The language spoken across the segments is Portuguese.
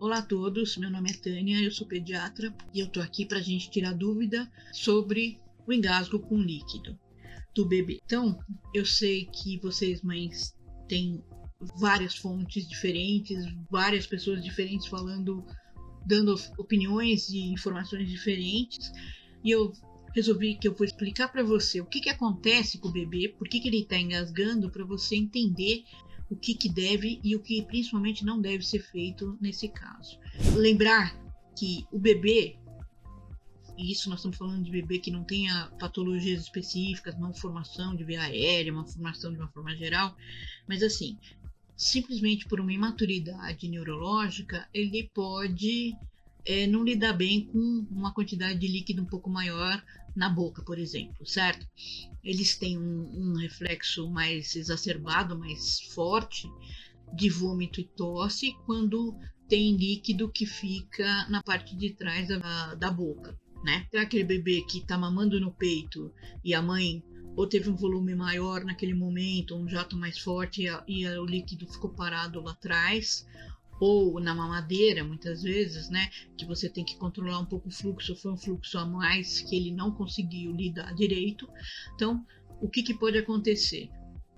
Olá a todos, meu nome é Tânia, eu sou pediatra e eu tô aqui para a gente tirar dúvida sobre o engasgo com líquido do bebê. Então, eu sei que vocês, mães, têm várias fontes diferentes, várias pessoas diferentes falando, dando opiniões e informações diferentes, e eu resolvi que eu vou explicar para você o que acontece com o bebê, por que ele está engasgando, para você entender o que deve e o que principalmente não deve ser feito nesse caso. Lembrar que o bebê, e isso nós estamos falando de bebê que não tenha patologias específicas, malformação de via aérea, malformação de uma forma geral, mas assim, simplesmente por uma imaturidade neurológica, ele pode não lidar bem com uma quantidade de líquido um pouco maior na boca, por exemplo, certo? Eles têm um reflexo mais exacerbado, mais forte de vômito e tosse quando tem líquido que fica na parte de trás da boca, né? Tem aquele bebê que está mamando no peito e a mãe ou teve um volume maior naquele momento, um jato mais forte e o líquido ficou parado lá atrás, ou na mamadeira, muitas vezes, né, que você tem que controlar um pouco o fluxo, foi um fluxo a mais que ele não conseguiu lidar direito. Então, o que pode acontecer?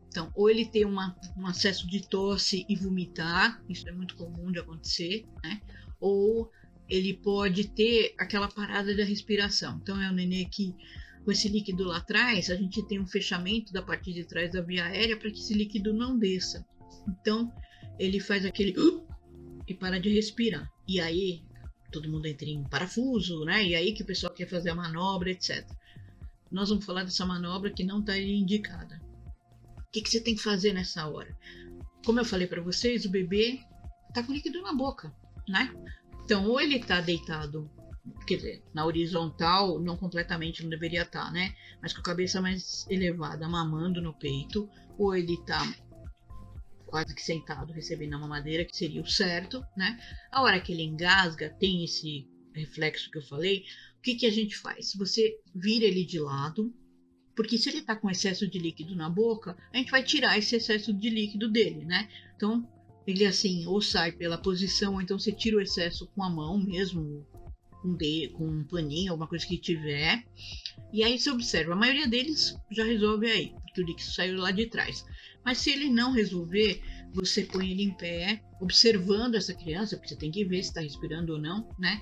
Então, ou ele tem um acesso de tosse e vomitar, isso é muito comum de acontecer, né, ou ele pode ter aquela parada da respiração. Então, é o nenê que, com esse líquido lá atrás, a gente tem um fechamento da parte de trás da via aérea para que esse líquido não desça. Então, ele faz aquele e para de respirar. E aí, todo mundo entra em parafuso, né? E aí que o pessoal quer fazer a manobra, etc. Nós vamos falar dessa manobra que não está indicada. O que você tem que fazer nessa hora? Como eu falei para vocês, o bebê está com líquido na boca, né? Então, ou ele está deitado, quer dizer, na horizontal, não completamente, não deveria estar, né? Mas com a cabeça mais elevada, mamando no peito, ou ele está quase que sentado, recebendo a mamadeira, que seria o certo, né? A hora que ele engasga, tem esse reflexo que eu falei, o que a gente faz? Você vira ele de lado, porque se ele tá com excesso de líquido na boca, a gente vai tirar esse excesso de líquido dele, né? Então, ele assim, ou sai pela posição, ou então você tira o excesso com a mão mesmo, com um paninho, alguma coisa que tiver. E aí você observa, a maioria deles já resolve aí, porque o líquido saiu lá de trás. Mas se ele não resolver, você põe ele em pé, observando essa criança, porque você tem que ver se está respirando ou não, né?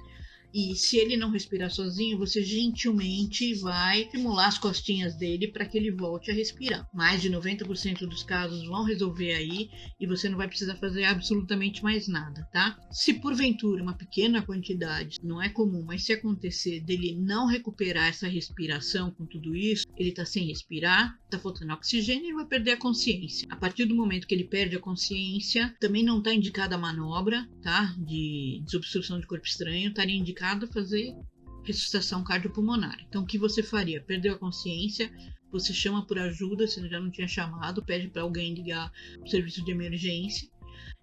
E se ele não respirar sozinho, você gentilmente vai estimular as costinhas dele para que ele volte a respirar. Mais de 90% dos casos vão resolver aí e você não vai precisar fazer absolutamente mais nada, tá? Se porventura uma pequena quantidade, não é comum, mas se acontecer dele não recuperar essa respiração com tudo isso, ele tá sem respirar, tá faltando oxigênio e ele vai perder a consciência. A partir do momento que ele perde a consciência, também não tá indicada a manobra, tá? De desobstrução de corpo estranho, estaria indicado fazer ressuscitação cardiopulmonar. Então, o que você faria? Perdeu a consciência, você chama por ajuda, se já não tinha chamado, pede para alguém ligar o serviço de emergência,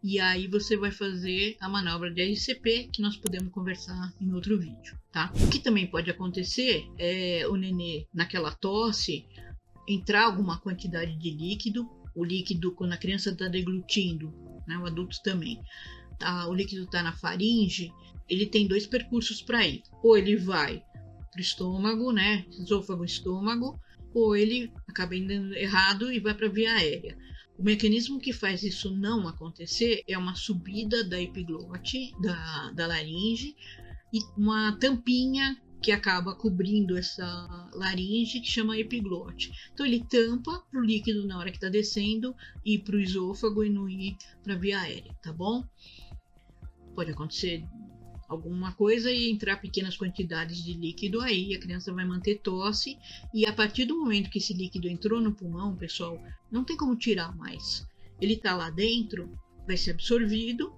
e aí você vai fazer a manobra de RCP, que nós podemos conversar em outro vídeo, tá? O que também pode acontecer é o nenê, naquela tosse, entrar alguma quantidade de líquido, o líquido quando a criança está deglutindo, né, o adulto também, o líquido está na faringe, ele tem dois percursos para ir. Ou ele vai para o estômago, né? Esôfago, estômago, ou ele acaba indo errado e vai para a via aérea. O mecanismo que faz isso não acontecer é uma subida da epiglote, da laringe, e uma tampinha que acaba cobrindo essa laringe, que chama epiglote. Então ele tampa para o líquido na hora que está descendo, ir para o esôfago e não ir para a via aérea, tá bom? Pode acontecer alguma coisa e entrar pequenas quantidades de líquido aí, a criança vai manter tosse, e a partir do momento que esse líquido entrou no pulmão, pessoal, não tem como tirar mais. Ele está lá dentro, vai ser absorvido,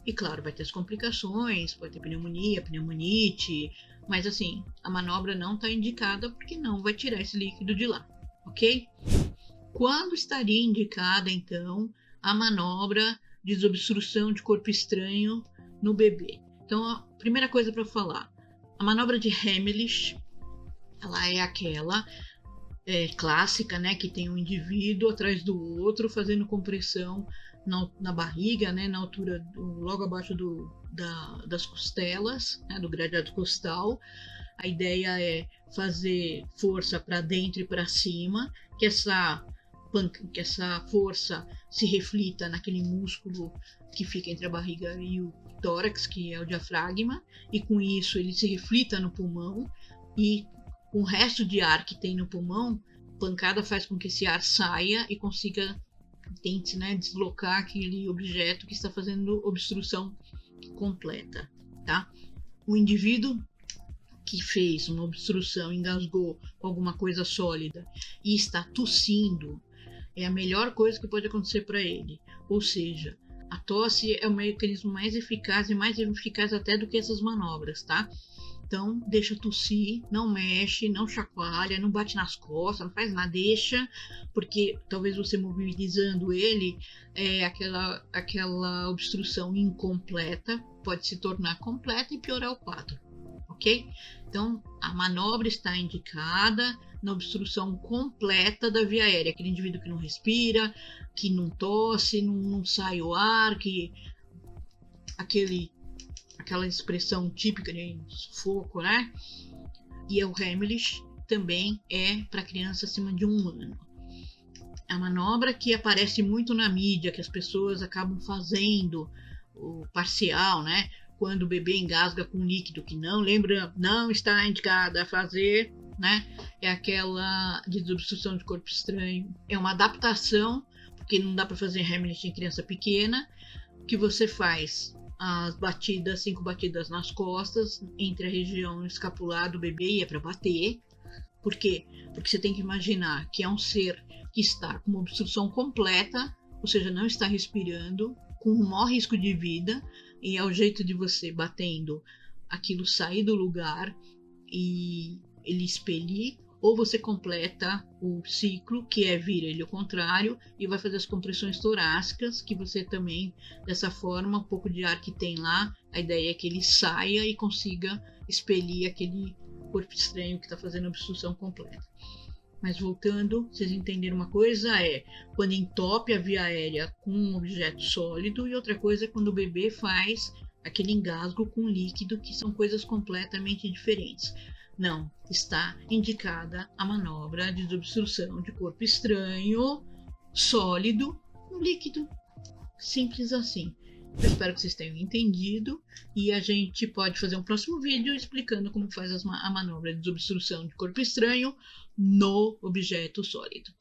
e claro, vai ter as complicações, pode ter pneumonia, pneumonite, mas assim, a manobra não está indicada porque não vai tirar esse líquido de lá, ok? Quando estaria indicada, então, a manobra de desobstrução de corpo estranho no bebê? Então, a primeira coisa para falar, a manobra de Heimlich, ela é aquela clássica, né, que tem um indivíduo atrás do outro fazendo compressão na barriga, né, na altura logo abaixo das costelas, né, do gradeado costal. A ideia é fazer força para dentro e para cima, que essa força se reflita naquele músculo que fica entre a barriga e o tórax, que é o diafragma, e com isso ele se reflita no pulmão, e com o resto de ar que tem no pulmão, a pancada faz com que esse ar saia e tente, né, deslocar aquele objeto que está fazendo obstrução completa, tá? O indivíduo que fez uma obstrução, engasgou com alguma coisa sólida e está tossindo, é a melhor coisa que pode acontecer para ele. Ou seja, a tosse é o mecanismo mais eficaz e mais eficaz até do que essas manobras, tá? Então, deixa tossir, não mexe, não chacoalha, não bate nas costas, não faz nada, deixa, porque talvez você mobilizando ele, aquela obstrução incompleta pode se tornar completa e piorar o quadro, ok? Então, a manobra está indicada na obstrução completa da via aérea, aquele indivíduo que não respira, que não tosse, não sai o ar, aquela expressão típica de sufoco, né? E o Heimlich também é para criança acima de 1 ano. A manobra que aparece muito na mídia, que as pessoas acabam fazendo, o parcial, né? Quando o bebê engasga com líquido que não está indicada a fazer, né? É aquela desobstrução de corpo estranho. É uma adaptação, porque não dá para fazer Heimlich em criança pequena, que você faz as batidas, 5 batidas nas costas, entre a região escapular do bebê, e é para bater. Por quê? Porque você tem que imaginar que é um ser que está com uma obstrução completa, ou seja, não está respirando, com um maior risco de vida, e é o jeito de você batendo aquilo sair do lugar e ele expelir, ou você completa o ciclo, que é vira ele ao contrário, e vai fazer as compressões torácicas, que você também, dessa forma, um pouco de ar que tem lá, a ideia é que ele saia e consiga expelir aquele corpo estranho que está fazendo a obstrução completa. Mas voltando, vocês entenderam uma coisa quando entope a via aérea com um objeto sólido, e outra coisa é quando o bebê faz aquele engasgo com líquido, que são coisas completamente diferentes. Não está indicada a manobra de desobstrução de corpo estranho sólido no líquido. Simples assim. Eu espero que vocês tenham entendido, e a gente pode fazer um próximo vídeo explicando como faz a manobra de desobstrução de corpo estranho no objeto sólido.